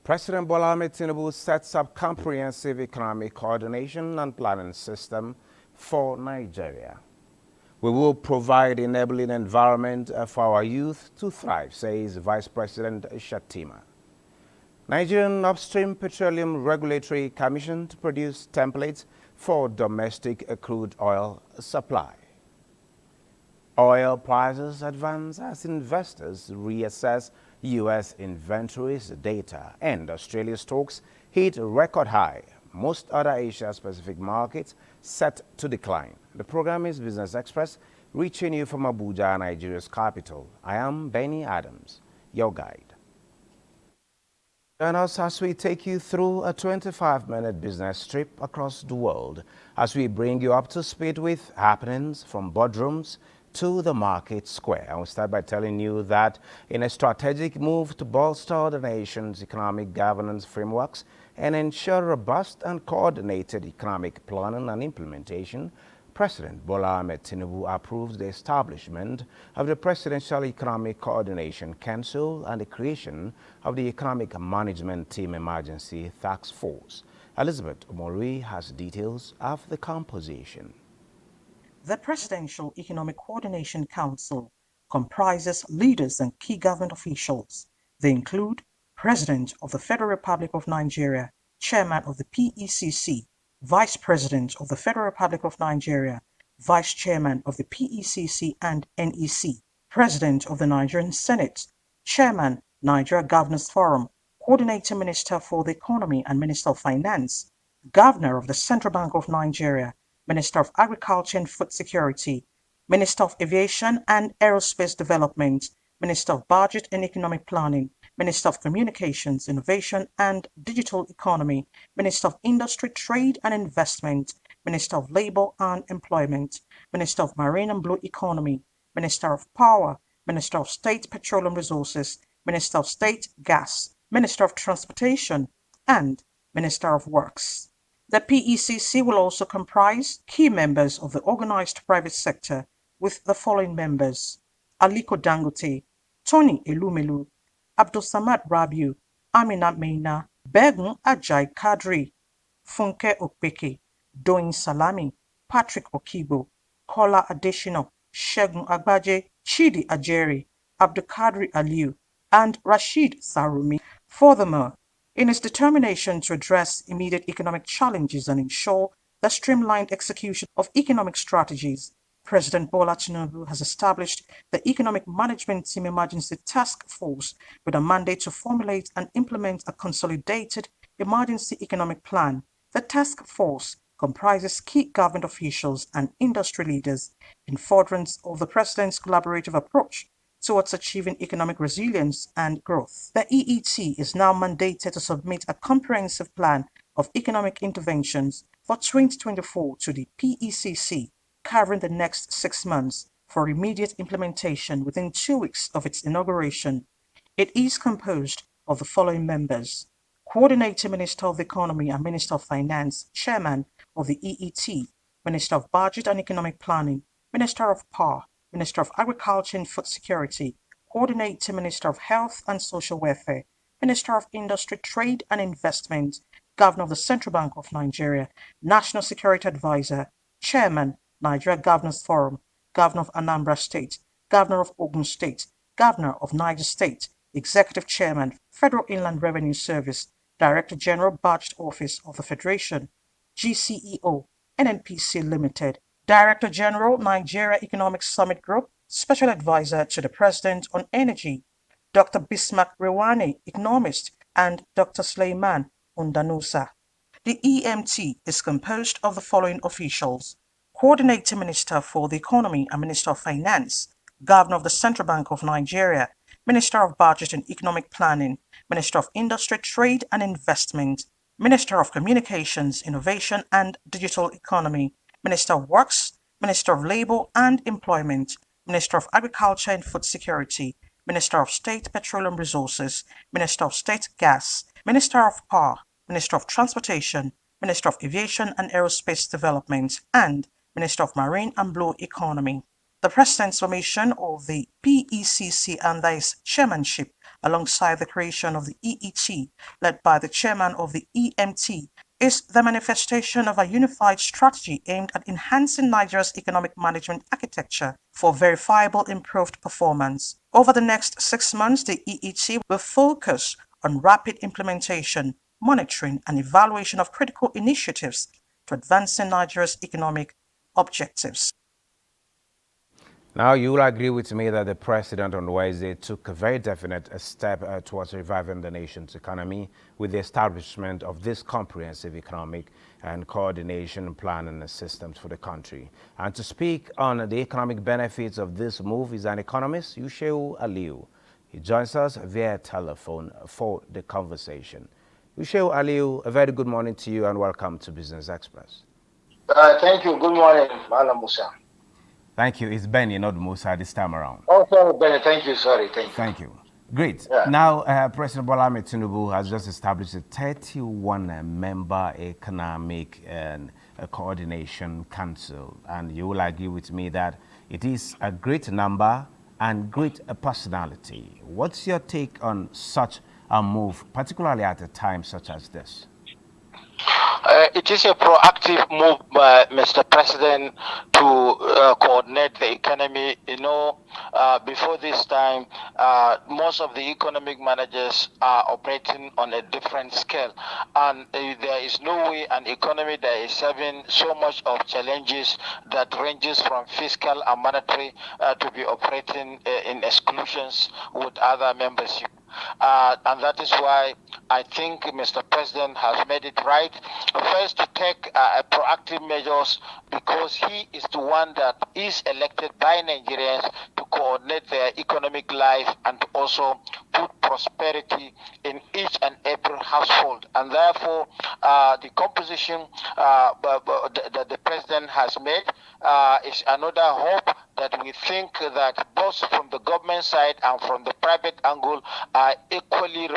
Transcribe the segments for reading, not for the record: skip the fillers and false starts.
President Bola Ahmed Tinubu sets up comprehensive economic coordination and planning system for Nigeria. We will provide enabling environment for our youth to thrive, says Vice President Shattima. Nigerian Upstream Petroleum Regulatory Commission to produce templates for domestic crude oil supply. Oil prices advance as investors reassess U.S. inventories data and Australia's stocks hit record high. Most other Asia-Pacific markets set to decline. The program is Business Express, reaching you from Abuja, Nigeria's capital. I am Benny Adams, your guide. Join us as we take you through a 25-minute business trip across the world as we bring you up to speed with happenings from boardrooms to the market square. I will start by telling you that in a strategic move to bolster the nation's economic governance frameworks and ensure robust and coordinated economic planning and implementation, President Bola Ahmed Tinubu approved the establishment of the Presidential Economic Coordination Council and the creation of the Economic Management Team Emergency Task Force. Elizabeth Omori has details of the composition. The Presidential Economic Coordination Council comprises leaders and key government officials. They include President of the Federal Republic of Nigeria, Chairman of the PECC, Vice President of the Federal Republic of Nigeria, Vice Chairman of the PECC and NEC, President of the Nigerian Senate, Chairman, Nigeria Governors Forum, Coordinating Minister for the Economy and Minister of Finance, Governor of the Central Bank of Nigeria, Minister of Agriculture and Food Security, Minister of Aviation and Aerospace Development, Minister of Budget and Economic Planning, Minister of Communications, Innovation and Digital Economy, Minister of Industry, Trade and Investment, Minister of Labor and Employment, Minister of Marine and Blue Economy, Minister of Power, Minister of State Petroleum Resources, Minister of State Gas, Minister of Transportation, and Minister of Works. The PECC will also comprise key members of the organized private sector with the following members: Aliko Dangote, Tony Elumelu, Abdulsamad Rabiu, Amina Meina, Begun Ajay Kadri, Funke Okpeke, Doyin Salami, Patrick Okibo, Kola Adeshino, Shegun Agbaje, Chidi Ajeri, Abdulkadri Aliu, and Rashid Sarumi. Furthermore, in its determination to address immediate economic challenges and ensure the streamlined execution of economic strategies, President Bola Tinubu has established the Economic Management Team Emergency Task Force with a mandate to formulate and implement a consolidated emergency economic plan. The task force comprises key government officials and industry leaders in furtherance of the President's collaborative approach towards achieving economic resilience and growth. The EET is now mandated to submit a comprehensive plan of economic interventions for 2024 to the PECC, covering the next 6 months for immediate implementation within 2 weeks of its inauguration. It is composed of the following members: Coordinating Minister of the Economy and Minister of Finance, Chairman of the EET, Minister of Budget and Economic Planning, Minister of Power, Minister of Agriculture and Food Security, Coordinating Minister of Health and Social Welfare, Minister of Industry, Trade and Investment, Governor of the Central Bank of Nigeria, National Security Advisor, Chairman, Nigeria Governors Forum, Governor of Anambra State, Governor of Ogun State, Governor of Niger State, Executive Chairman, Federal Inland Revenue Service, Director General Budget Office of the Federation, GCEO, NNPC Limited, Director General, Nigeria Economic Summit Group, Special Advisor to the President on Energy, Dr. Bismarck Rewani, Economist, and Dr. Suleiman Undanusa. The EMT is composed of the following officials: Coordinating Minister for the Economy and Minister of Finance, Governor of the Central Bank of Nigeria, Minister of Budget and Economic Planning, Minister of Industry, Trade and Investment, Minister of Communications, Innovation and Digital Economy, Minister of Works, Minister of Labor and Employment, Minister of Agriculture and Food Security, Minister of State Petroleum Resources, Minister of State Gas, Minister of Power, Minister of Transportation, Minister of Aviation and Aerospace Development, and Minister of Marine and Blue Economy. The President's formation of the PECC under his chairmanship alongside the creation of the EET, led by the chairman of the EMT, is the manifestation of a unified strategy aimed at enhancing Nigeria's economic management architecture for verifiable improved performance. Over the next 6 months, the EET will focus on rapid implementation, monitoring, and evaluation of critical initiatives to advancing Nigeria's economic objectives. Now, you will agree with me that the president on Wednesday took a very definite step towards reviving the nation's economy with the establishment of this comprehensive economic and coordination plan and systems for the country. And to speak on the economic benefits of this move is an economist, Yushewu Aliu. He joins us via telephone for the conversation. Yushewu Aliu, a very good morning to you and welcome to Business Express. Thank you. Good morning, Malam Musa. Thank you. It's Benny, not Musa, this time around. Oh, sorry, Benny. Thank you. Sorry. Thank you. Thank you. Great. Yeah. Now, President Bola Ahmed Tinubu has just established a 31-member economic and coordination council, and you will agree with me that it is a great number and great personality. What's your take on such a move, particularly at a time such as this? It is a proactive move by Mr. President to coordinate the economy. Before this time, most of the economic managers are operating on a different scale. And there is no way an economy that is having so much of challenges that ranges from fiscal and monetary to be operating in exclusions with other membership. And that is why I think Mr. President has made it right first to take proactive measures, because he is the one that is elected by Nigerians to coordinate their economic life and to also put prosperity in each and every household. And therefore, the composition that the President has made is another hope that we think that both from the government side and from the private angle are equally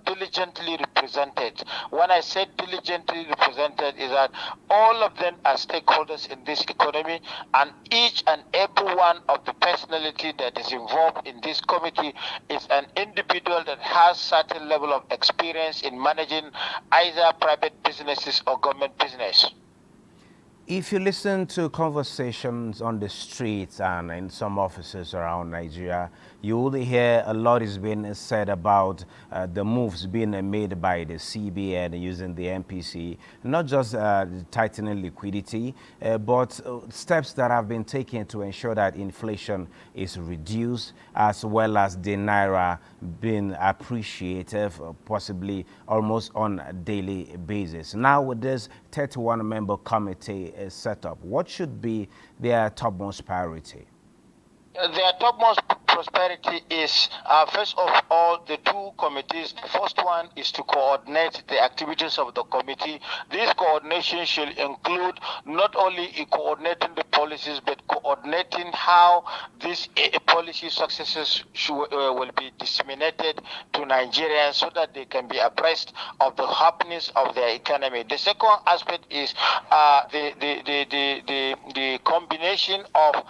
diligently represented. When I say diligently represented, is that all of them are stakeholders in this economy, and each and every one of the personality that is involved in this committee is an individual that has certain level of experience in managing either private businesses or government business. If you listen to conversations on the streets and in some offices around Nigeria, you will hear a lot is being said about the moves being made by the CBN using the MPC, not just tightening liquidity, but steps that have been taken to ensure that inflation is reduced, as well as the Naira being appreciative, possibly almost on a daily basis. Now with this 31-member committee set up, what should be their topmost priority? Their topmost prosperity is, first of all, the two committees. The first one is to coordinate the activities of the committee. This coordination should include not only coordinating the policies, but coordinating how these policy successes will be disseminated to Nigerians so that they can be abreast of the happenings of their economy. The second aspect is the combination of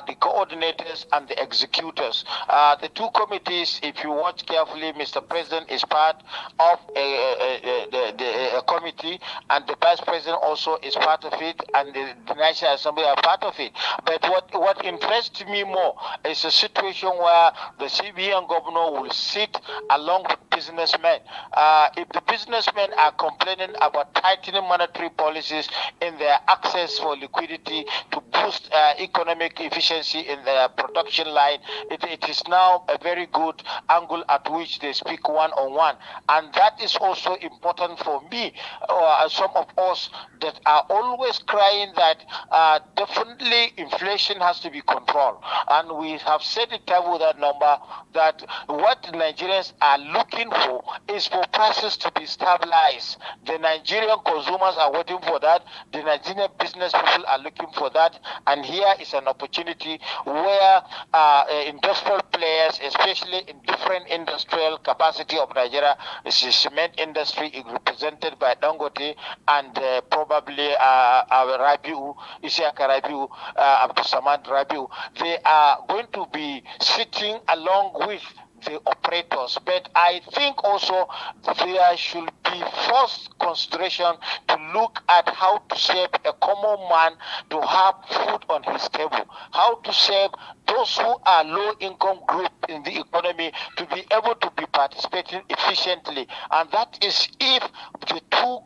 the coordinators and the executors. The two committees, if you watch carefully, Mr. President is part of a committee, and the Vice President also is part of it, and the National Assembly are part of it. But what interests me more is a situation where the CBN governor will sit along with businessmen. If the businessmen are complaining about tightening monetary policies in their access for liquidity to boost economic efficiency in their production line, it is now a very good angle at which they speak one-on-one. And that is also important for me, some of us that are always crying that definitely inflation has to be controlled. And we have said it with that number that what Nigerians are looking for is for prices to be stabilized. The Nigerian consumers are waiting for that. The Nigerian business people are looking for that. And here is an opportunity where industrial players, especially in different industrial capacity of Nigeria, the cement industry is represented by Dangote and probably Rabiu, Isiaka Rabiu, Abdul Samad Rabiu. They are going to be sitting along with the operators. But I think also there should be first consideration to look at how to save a common man to have food on his table, how to save those who are low-income group in the economy to be able to be participating efficiently. And that is if the two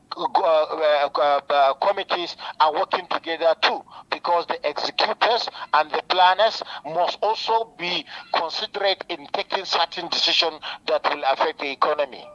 committees are working together too, because the executors and the planners must also be considerate in taking certain decisions that will affect the economy.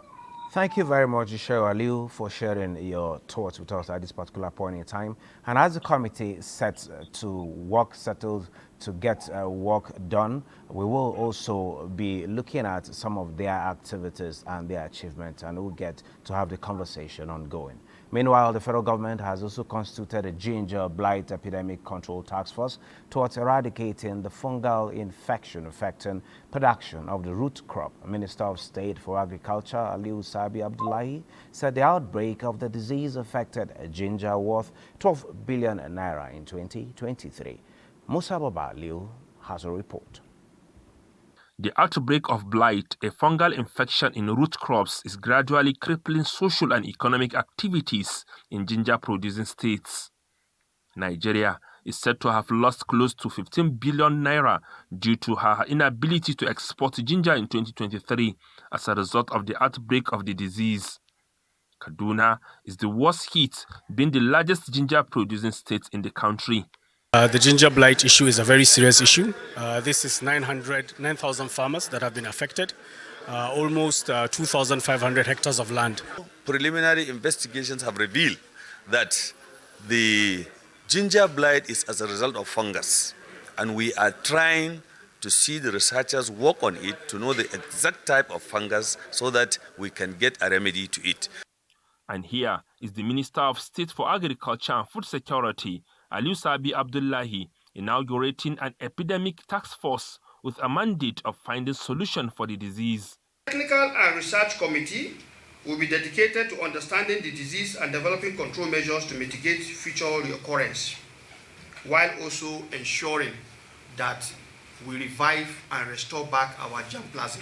Thank you very much, Sheikh Aliu, for sharing your thoughts with us at this particular point in time. And as the committee sets to work settled to get work done, we will also be looking at some of their activities and their achievements, and we'll get to have the conversation ongoing. Meanwhile, the federal government has also constituted a ginger blight epidemic control task force towards eradicating the fungal infection affecting production of the root crop. Minister of State for Agriculture, Aliu Sabi Abdullahi, said the outbreak of the disease affected ginger worth 12 billion naira in 2023. Musa Baba Aliu has a report. The outbreak of blight, a fungal infection in root crops, is gradually crippling social and economic activities in ginger-producing states. Nigeria is said to have lost close to 15 billion naira due to her inability to export ginger in 2023 as a result of the outbreak of the disease. Kaduna is the worst hit, being the largest ginger-producing state in the country. The ginger blight issue is a very serious issue. This is 9,000 farmers that have been affected, almost 2,500 hectares of land. Preliminary investigations have revealed that the ginger blight is as a result of fungus, and we are trying to see the researchers work on it to know the exact type of fungus so that we can get a remedy to it. And here is the Minister of State for Agriculture and Food Security, Aliu Sabi Abdullahi, inaugurating an epidemic task force with a mandate of finding solution for the disease. Technical and research committee will be dedicated to understanding the disease and developing control measures to mitigate future reoccurrence, while also ensuring that we revive and restore back our germplasm.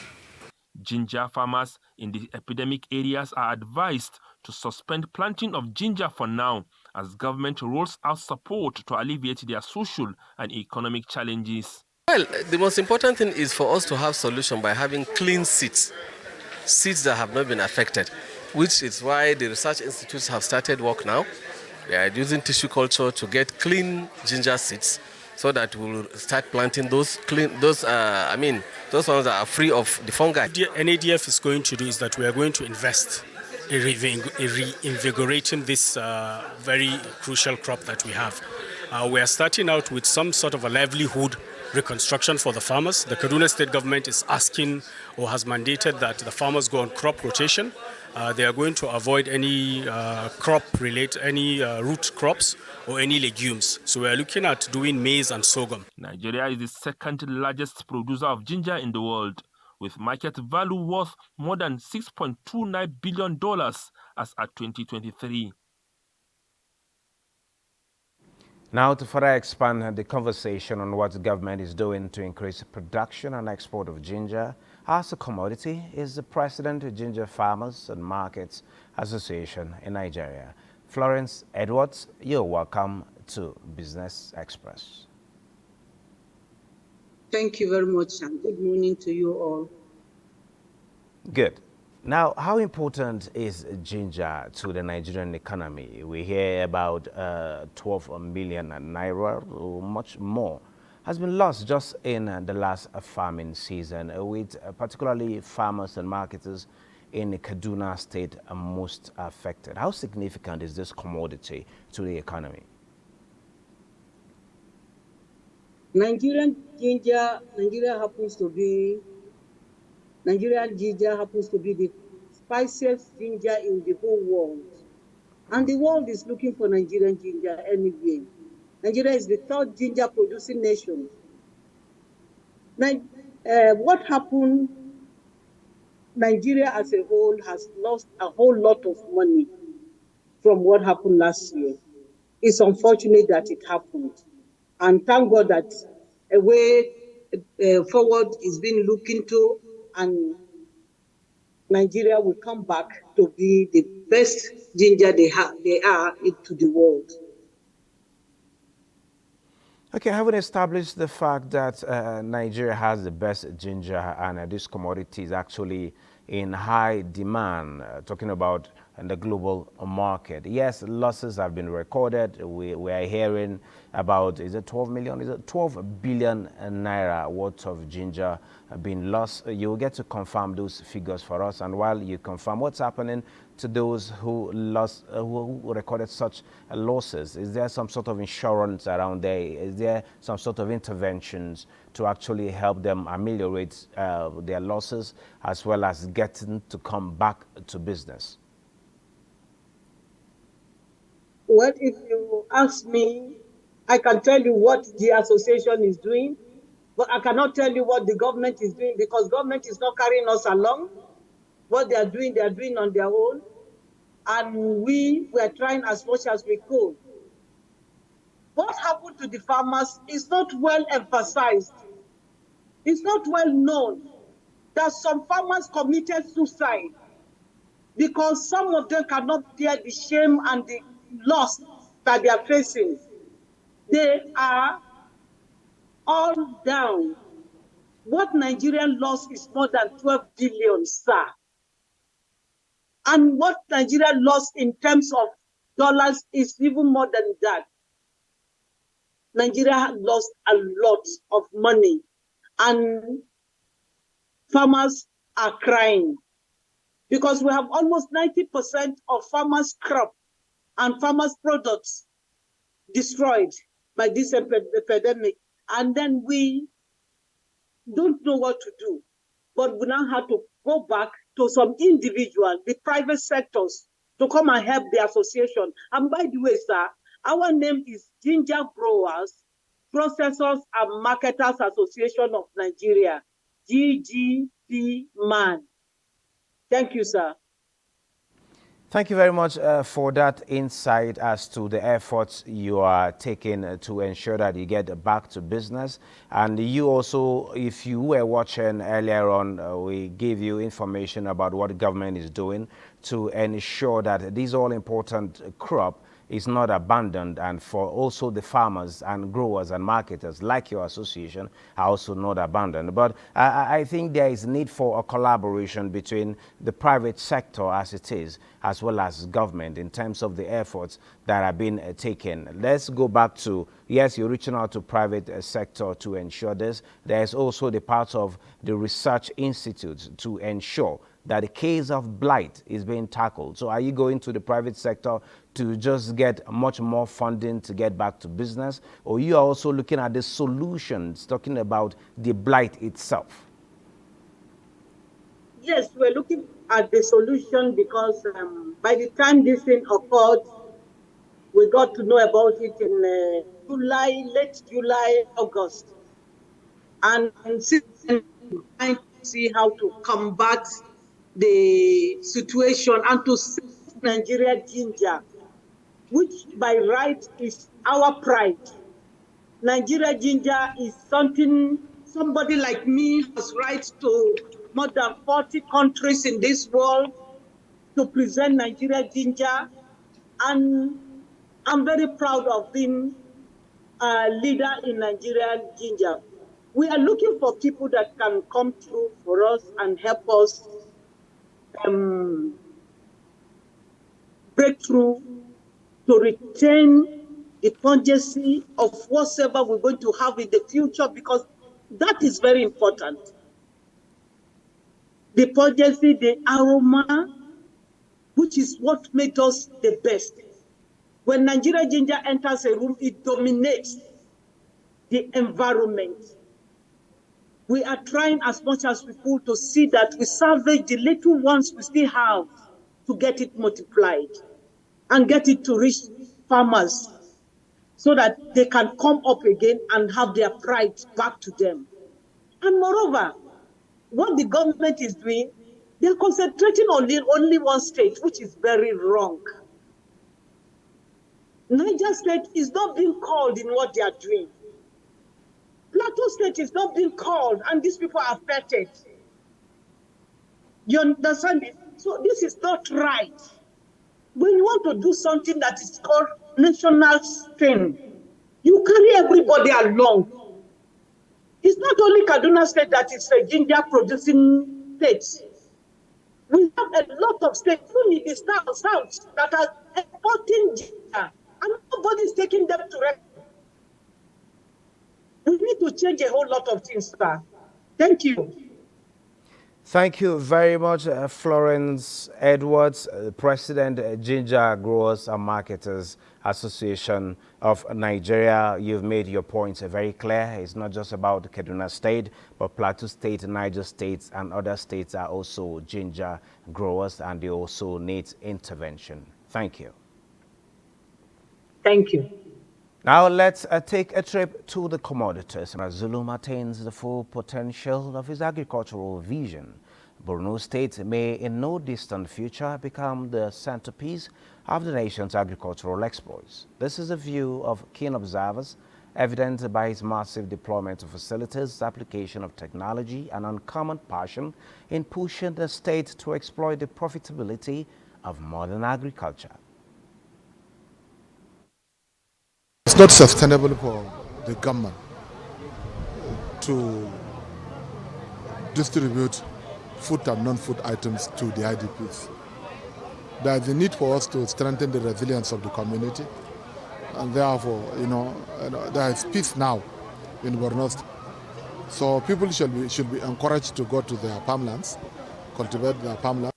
Ginger farmers in the epidemic areas are advised to suspend planting of ginger for now, as government rolls out support to alleviate their social and economic challenges. Well, the most important thing is for us to have solution by having clean seeds that have not been affected, which is why the research institutes have started work now. They are using tissue culture to get clean ginger seeds, so that we'll start planting those ones that are free of the fungi. NADF is going to do is that we are going to invest in reinvigorating this very crucial crop that we have. We are starting out with some sort of a livelihood reconstruction for the farmers. The Kaduna State government is asking or has mandated that the farmers go on crop rotation. They are going to avoid any root crops or any legumes. So we are looking at doing maize and sorghum. Nigeria is the second largest producer of ginger in the world, with market value worth more than $6.29 billion as at 2023. Now, to further expand the conversation on what the government is doing to increase production and export of ginger as a commodity is the President of Ginger Farmers and Markets Association in Nigeria. Florence Edwards, you're welcome to Business Express. Thank you very much, and good morning to you all. Good. Now, how important is ginger to the Nigerian economy? We hear about 12 million naira or much more has been lost just in the last farming season, with particularly farmers and marketers in Kaduna State are most affected. How significant is this commodity to the economy? Nigerian ginger happens to be the spiciest ginger in the whole world. And the world is looking for Nigerian ginger anyway. Nigeria is the third ginger producing nation. Now, what happened? Nigeria as a whole has lost a whole lot of money from what happened last year. It's unfortunate that it happened. And thank God that a way forward is being looked into and Nigeria will come back to be the best ginger they are into the world. Okay, having established the fact that Nigeria has the best ginger and this commodity is actually in high demand, talking about the global market. Yes, losses have been recorded. We are hearing about, is it 12 million? Is it 12 billion naira worth of ginger being lost? You'll get to confirm those figures for us. And while you confirm what's happening to those who lost, who recorded such losses, is there some sort of insurance around there? Is there some sort of interventions to actually help them ameliorate their losses as well as getting to come back to business? Well, if you ask me, I can tell you what the association is doing, but I cannot tell you what the government is doing because government is not carrying us along. What they are doing on their own. And we were trying as much as we could. What happened to the farmers is not well emphasized. It's not well known that some farmers committed suicide because some of them cannot bear the shame and the loss that they are facing. They are all down. What Nigerian loss is more than 12 billion, sir. And what Nigeria lost in terms of dollars is even more than that. Nigeria lost a lot of money, and farmers are crying because we have almost 90% of farmers' crop and farmers' products destroyed by this epidemic. And then we don't know what to do. But we now have to go back to some individuals, the private sectors, to come and help the association. And by the way, sir, our name is Ginger Growers, Processors and Marketers Association of Nigeria, GGP MAN. Thank you, sir. Thank you very much for that insight as to the efforts you are taking to ensure that you get back to business. And you also, if you were watching earlier on, we gave you information about what the government is doing to ensure that this all-important crop is not abandoned, and for also the farmers and growers and marketers like your association are also not abandoned. But I think there is need for a collaboration between the private sector as it is, as well as government in terms of the efforts that are being taken. Let's go back to, yes, you're reaching out to private sector to ensure this. There's also the part of the research institutes to ensure that the case of blight is being tackled. So are you going to the private sector to just get much more funding to get back to business? Or you are also looking at the solutions, talking about the blight itself? Yes, we're looking at the solution because by the time this thing occurred, we got to know about it in late July, August. And since then, trying to see how to combat the situation and to save Nigeria ginger, which by right is our pride. Nigeria ginger is something somebody like me has right to more than 40 countries in this world to present Nigeria ginger. And I'm very proud of being a leader in Nigerian ginger. We are looking for people that can come through for us and help us break through to retain the pungency of whatever we're going to have in the future, because that is very important. The pungency, the aroma, which is what made us the best. When Nigeria ginger enters a room, it dominates the environment. We are trying as much as we could to see that we salvage the little ones we still have to get it multiplied and get it to reach farmers so that they can come up again and have their pride back to them. And moreover, what the government is doing, they're concentrating on only one state, which is very wrong. Niger State is not being called in what they are doing. Plateau State is not being called, and these people are affected. You understand me? So this is not right. When you want to do something that is called national thing, you carry everybody along. It's not only Kaduna State that is a ginger producing state. We have a lot of states, even in the south, that are exporting ginger, and nobody is taking them to record. We need to change a whole lot of things, sir. Thank you. Thank you very much, Florence Edwards, President, Ginger Growers and Marketers Association of Nigeria. You've made your points very clear. It's not just about Kaduna State, but Plateau State, Niger State, and other states are also ginger growers, and they also need intervention. Thank you. Thank you. Now let's take a trip to the commodities. As Zulum attains the full potential of his agricultural vision, Borno State may in no distant future become the centerpiece of the nation's agricultural exports. This is a view of keen observers, evident by his massive deployment of facilities, application of technology, and uncommon passion in pushing the state to exploit the profitability of modern agriculture. It's not sustainable for the government to distribute food and non-food items to the IDPs. There is a need for us to strengthen the resilience of the community, and therefore, there is peace now in Borno State. So people should be encouraged to go to their farmlands, cultivate their farmlands.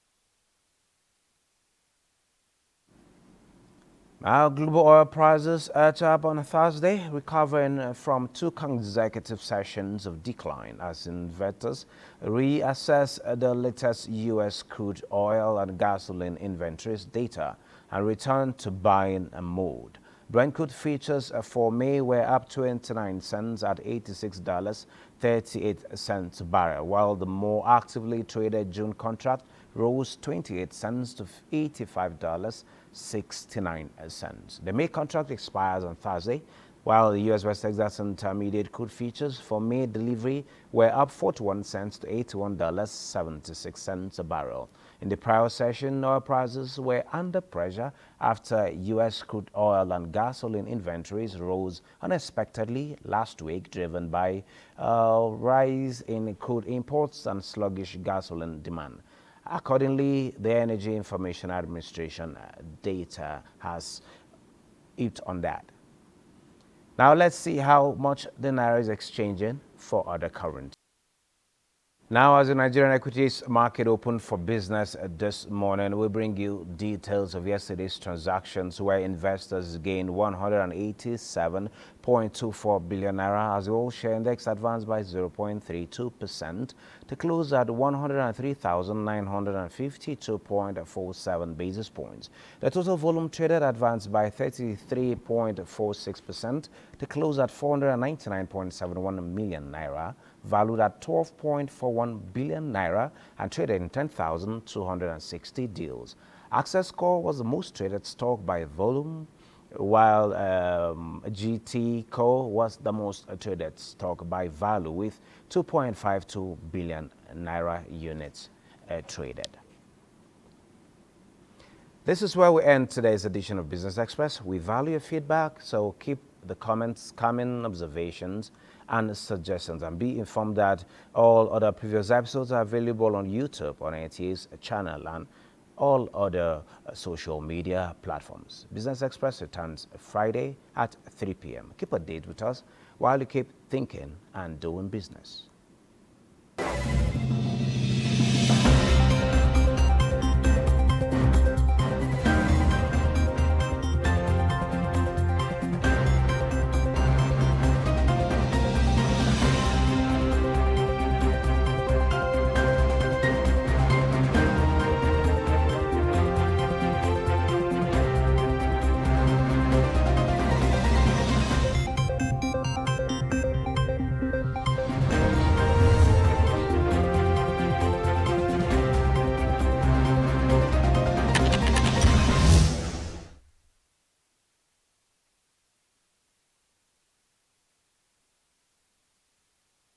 Now, global oil prices edged up on Thursday, recovering from two consecutive sessions of decline as investors reassess the latest U.S. crude oil and gasoline inventories data and return to buying mode. Brent crude futures for May were up 29 cents at $86.38 a barrel, while the more actively traded June contract rose 28 cents to $85.69. The May contract expires on Thursday, while the U.S. West Texas Intermediate crude futures for May delivery were up 41 cents to $81.76 a barrel. In the prior session, oil prices were under pressure after U.S. crude oil and gasoline inventories rose unexpectedly last week, driven by a rise in crude imports and sluggish gasoline demand. Accordingly, the Energy Information Administration data has hit on that. Now let's see how much the Naira is exchanging for other currencies. Now, as the Nigerian equities market opened for business this morning, we bring you details of yesterday's transactions where investors gained 187.24 billion naira as the whole share index advanced by 0.32% to close at 103,952.47 basis points. The total volume traded advanced by 33.46% to close at 499.71 million naira, valued at 12.41 billion naira and traded in 10,260 deals. Access Core was the most traded stock by volume, while GT Core was the most traded stock by value with 2.52 billion naira units traded. This is where we end today's edition of Business Express. We value your feedback, so keep the comments coming, observations, and suggestions, and be informed that all other previous episodes are available on YouTube, on NTA's channel, and all other social media platforms. Business Express returns Friday at 3 p.m. Keep a date with us while you keep thinking and doing business.